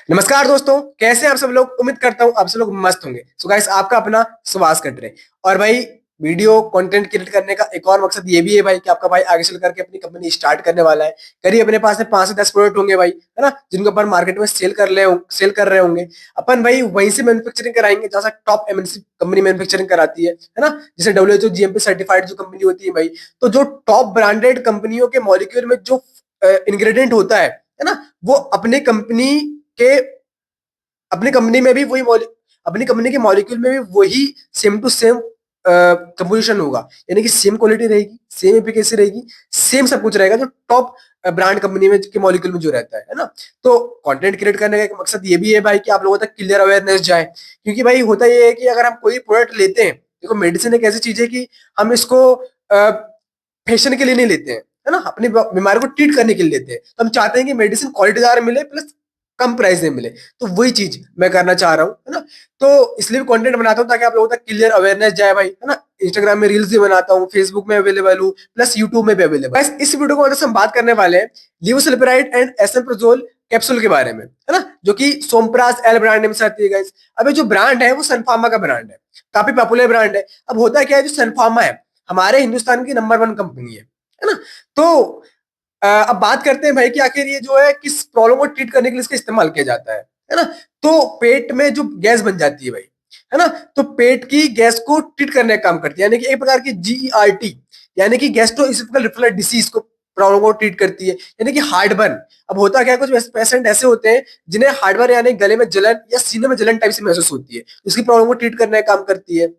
नमस्कार दोस्तों, कैसे हैं आप सब लोग। उम्मीद करता हूं आप सब लोग मस्त होंगे। सो गाइस, आपका अपना सुभाष कटरे। और भाई, वीडियो कंटेंट क्रिएट करने का एक और मकसद ये भी है भाई कि आपका भाई आगे चल करके अपनी कंपनी स्टार्ट करने वाला है। करीब अपने पास में 5 से 10 प्रोडक्ट होंगे भाई, है ना, जिनको अपन मार्केट में सेल कर रहे होंगे। अपन भाई वहीं से मैन्युफैक्चरिंग कराएंगे जहां से टॉप एमएनसी कंपनी मैन्युफैक्चरिंग कराती है ना। जैसे डब्ल्यूएचओ जीएमपी सर्टिफाइड जो कंपनी होती है भाई। तो जो टॉप ब्रांडेड कंपनियों के मॉलिक्यूल में जो इंग्रेडिएंट होता है ना, वो के अपनी कंपनी में भी अपनी कंपनी के मॉलिक्यूल में भी वही सेम टू सेम कंपोजिशन होगा। यानी कि सेम क्वालिटी रहेगी, सेम एफिकेसी रहेगी, सेम सब कुछ रहेगा जो टॉप ब्रांड कंपनी में के मॉलिक्यूल में जो रहता है ना। तो कंटेंट क्रिएट करने का एक मकसद ये भी है भाई कि आप लोगों तक क्लियर अवेयरनेस जाए। क्योंकि भाई होता ये है कि अगर हम कोई प्रोडक्ट लेते हैं, देखो मेडिसिन एक ऐसी चीज है कि हम इसको फैशन के लिए नहीं लेते हैं, है ना, अपनी बीमारी को ट्रीट करने के लिए लेते हैं। तो हम चाहते हैं कि मेडिसिन क्वालिटीदार मिले प्लस कम प्राइस में मिले। तो वही चीज मैं करना चाह रहा हूँ, है ना। तो इसलिए कंटेंट बनाता हूँ ताकि आप लोगों तक क्लियर अवेयरनेस जाए भाई, है ना। इंस्टाग्राम में रील्स भी बनाता हूँ, फेसबुक में अवेलेबल हूँ, प्लस यूट्यूब में भी अवेलेबल। इस वीडियो को हम बात करने वाले हैं लिवोसिलिप्राइड एंड एसएमप्रोजोल कैप्सूल के बारे में, है ना, जो कि सोमप्रास एल ब्रांड नेम से आती है गाइस। अब ये जो ब्रांड है वो सनफार्मा का ब्रांड है, काफी पॉपुलर ब्रांड है। अब होता क्या है, जो सनफार्मा है हमारे हिंदुस्तान की नंबर 1 कंपनी है ना। तो अब बात करते हैं भाई कि आखिर ये जो है किस प्रॉब्लम को ट्रीट करने के लिए इसका इस्तेमाल किया जाता है ना। तो पेट में जो गैस बन जाती है भाई, है ना, तो पेट की गैस को ट्रीट करने का काम करती है। यानी कि एक प्रकार की जीईआरटी, यानी कि गैस्ट्रोइसोफेगल रिफ्लक्स डिसीज को प्रॉब्लम को ट्रीट करती है। यानी कि हार्टबर्न। अब होता क्या है, कुछ पेशेंट ऐसे होते हैं जिन्हें हार्टबर्न यानी गले में जलन या सीने में जलन टाइप से महसूस होती है, उसकी प्रॉब्लम को ट्रीट करने का काम करती है।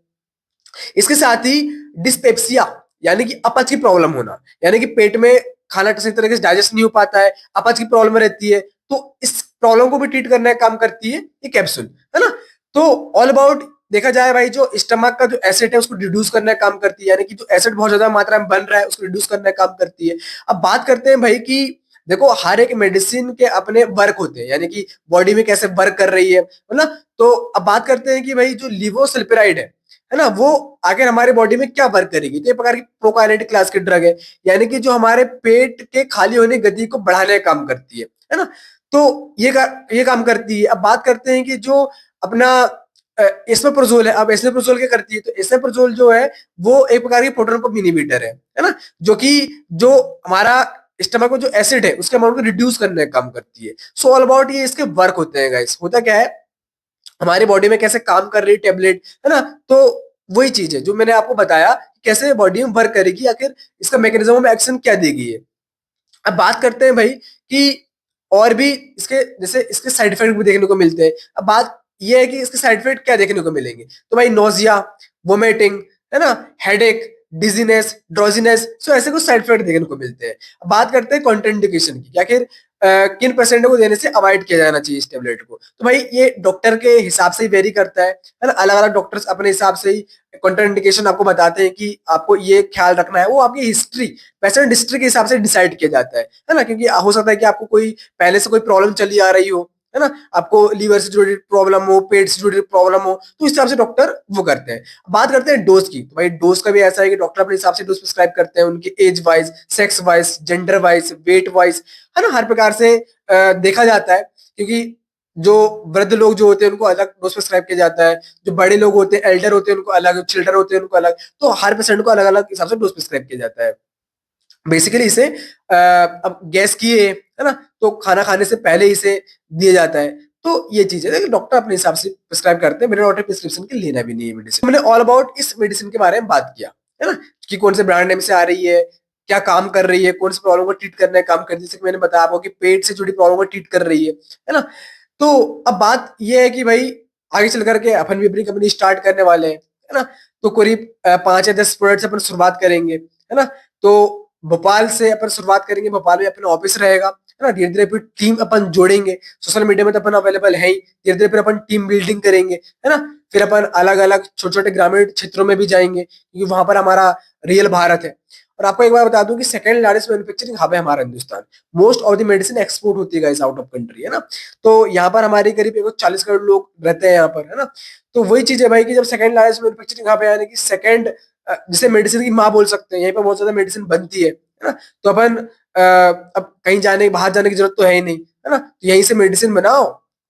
इसके साथ ही डिस्पेप्सिया, यानी कि अपच की प्रॉब्लम होना, यानी कि पेट में खाना किसी तरीके से डाइजेस्ट नहीं हो पाता है, अपच की प्रॉब्लम रहती है। तो इस प्रॉब्लम को भी ट्रीट करने का काम करती है ये कैप्सूल, है ना। तो ऑल अबाउट देखा जाए भाई, जो स्टमक का जो एसिड है उसको रिड्यूस करने का काम करती है। यानी कि जो एसिड बहुत ज्यादा मात्रा में बन रहा है उसको रिड्यूस करने का काम करती है। अब बात करते हैं भाई कि देखो हर एक मेडिसिन के अपने वर्क होते हैं, यानी कि बॉडी में कैसे वर्क कर रही है ना। तो अब बात करते हैं कि भाई जो लिवोसिलिप्राइड है ना, वो आखिर हमारे बॉडी में क्या वर्क करेगी। तो ये प्रकार की प्रोकाइनेटिक क्लास की ड्रग है, यानी कि जो हमारे पेट के खाली होने की गति को बढ़ाने का काम करती है ना। तो ये काम करती है। अब बात करते हैं कि जो अपना एस्मेप्रोजोल है। अब एस्मेप्रोजोल क्या करती है, तो एस्मेप्रोजोल जो है वो एक प्रकार की प्रोटॉन पंप इनहिबिटर है ना, जो कि जो हमारा स्टमक में जो एसिड है उसके अमाउंट को रिड्यूस करने का काम करती है। सो ऑल अबाउट ये इसके वर्क होते हैं गाइस। होता क्या है, हमारी बॉडी में कैसे काम कर रही है टेबलेट, है ना। तो वही चीज है जो मैंने आपको बताया, कैसे बॉडी में वर्क करेगी, आखिर इसका मैकेनिज्म ऑफ एक्शन क्या देगी ये। अब बात करते हैं भाई कि और भी इसके जैसे इसके साइड इफेक्ट भी देखने को मिलते हैं। अब बात ये है कि इसके साइड इफेक्ट क्या देखने को मिलेंगे, तो भाई नोजिया, वोमिटिंग, है ना, हेडेक, डिजीनेस, ड्रोजीनेस, सो ऐसे कुछ साइड इफेक्ट देखने को मिलते हैं। अब बात करते हैं कॉन्ट्राइंडिकेशन की, आखिर किन पेशेंटों को देने से अवॉइड किया जाना चाहिए इस टेबलेट को। तो भाई ये डॉक्टर के हिसाब से ही वेरी करता है ना। अलग अलग डॉक्टर्स अपने हिसाब से ही कॉन्ट्राइंडिकेशन आपको बताते हैं कि आपको ये ख्याल रखना है। वो आपकी हिस्ट्री, पेशेंट हिस्ट्री के हिसाब से डिसाइड किया जाता है ना। क्योंकि हो सकता है कि आपको कोई पहले से कोई प्रॉब्लम चली आ रही हो, है ना, आपको लीवर से जुड़ी प्रॉब्लम हो, पेट से जुड़ी प्रॉब्लम हो, तो इस हिसाब से डॉक्टर वो करते हैं। बात करते हैं डोज की, तो भाई डोज का भी ऐसा है कि डॉक्टर अपने हिसाब से डोज प्रिस्क्राइब करते हैं, उनके age wise, sex wise, gender wise, wait wise, है ना, हर प्रकार से देखा जाता है। क्योंकि जो वृद्ध लोग जो होते हैं उनको अलग डोज प्रिस्क्राइब किया जाता है, जो बड़े लोग होते हैं, एल्डर होते हैं, उनको अलग, चिल्ड्रन होते हैं उनको अलग। तो हर पेशेंट को अलग अलग हिसाब से डोज प्रिस्क्राइब किया जाता है। बेसिकली इसे अब गैस किए, है ना, तो खाना खाने से पहले इसे दिया जाता है। तो ये चीज है, डॉक्टर अपने हिसाब से प्रिस्क्राइब करते हैं, मेरे डॉक्टर प्रिस्क्रिप्शन के लेना भी नहीं है मेडिसिन। मैंने ऑल अबाउट इस मेडिसिन के बारे में बात किया, है ना, कि कौन से ब्रांड नेम से आ रही है, क्या काम कर रही है, कौन सी प्रॉब्लम को ट्रीट करने का काम कर रही है। जैसे कि मैंने बताया आपको कि पेट से जुड़ी प्रॉब्लम को ट्रीट कर रही है ना। तो अब बात ये है कि भाई आगे चल करके अपन भी अपनी कंपनी स्टार्ट करने वाले हैं, है ना। तो करीब 5 या 10 प्रोडक्ट से अपन शुरुआत करेंगे, है ना। तो भोपाल से अपन शुरुआत करेंगे, भोपाल में अपना ऑफिस रहेगा, है ना। धीरे धीरे फिर टीम अपन जोड़ेंगे, सोशल मीडिया में तो अपन अवेलेबल है ही। धीरे धीरे फिर अपन टीम बिल्डिंग करेंगे, है ना। फिर अपन अलग अलग छोटे छोटे ग्रामीण क्षेत्रों में भी जाएंगे, क्योंकि वहां पर हमारा रियल भारत है। और आपको एक बार बता दूं कि सेकंड लार्जेस्ट मैन्युफैक्चरिंग हब है हमारा Hindustan. Most of the medicine export होती है गाइस आउट ऑफ कंट्री, है ना। तो यहाँ पर हमारे करीब 40 करोड़ लोग रहते हैं यहाँ पर, है ना। तो वही चीज है भाई कि जब सेकंड लार्जेस्ट मैन्युफैक्चरिंग हब है, यानी कि सेकंड, जिसे मेडिसिन की माँ बोल सकते हैं, यहीं पर बहुत ज्यादा मेडिसिन बनती है ना। तो अपन अब कहीं जाने बाहर जाने की जरूरत तो है ही नहीं, है ना। तो यहीं से मेडिसिन बनाओ,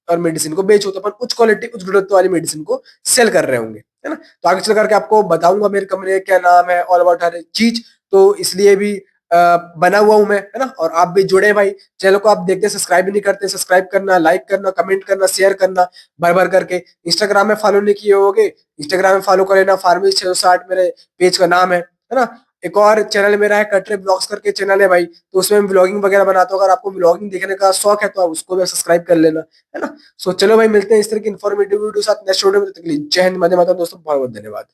और मेडिसिन को बेचो, तो अपन उच्च क्वालिटी उच्च गुणवत्ता वाली मेडिसिन को सेल कर रहे होंगे, है ना। तो आगे चल करके आपको बताऊंगा मेरी कंपनी का क्या नाम है, ऑल अबाउट हर एक चीज। तो इसलिए भी बना हुआ हूं मैं, है ना। और आप भी जुड़े भाई, चैनल को आप देखते सब्सक्राइब भी नहीं करते, सब्सक्राइब करना, लाइक करना, कमेंट करना, शेयर करना भर भर करके। इंस्टाग्राम में फॉलो नहीं किए होगे, इंस्टाग्राम में फॉलो कर लेना, फार्मी 660 मेरे पेज का नाम है ना। एक और चैनल मेरा है कटरे ब्लॉग्स करके चैनल है भाई, तो उसमें मैं ब्लॉगिंग वगैरह बनाता हूँ। अगर आपको ब्लॉगिंग देखने का शौक है तो आप उसको भी सब्सक्राइब कर लेना, है ना। सो चलो भाई, मिलते हैं इस तरह की इन्फॉर्मेटिव वीडियो साथ नेक्स्ट वीडियो में। तब तक के लिए जय हिंद, वंदे मातरम दोस्तों, बहुत बहुत धन्यवाद।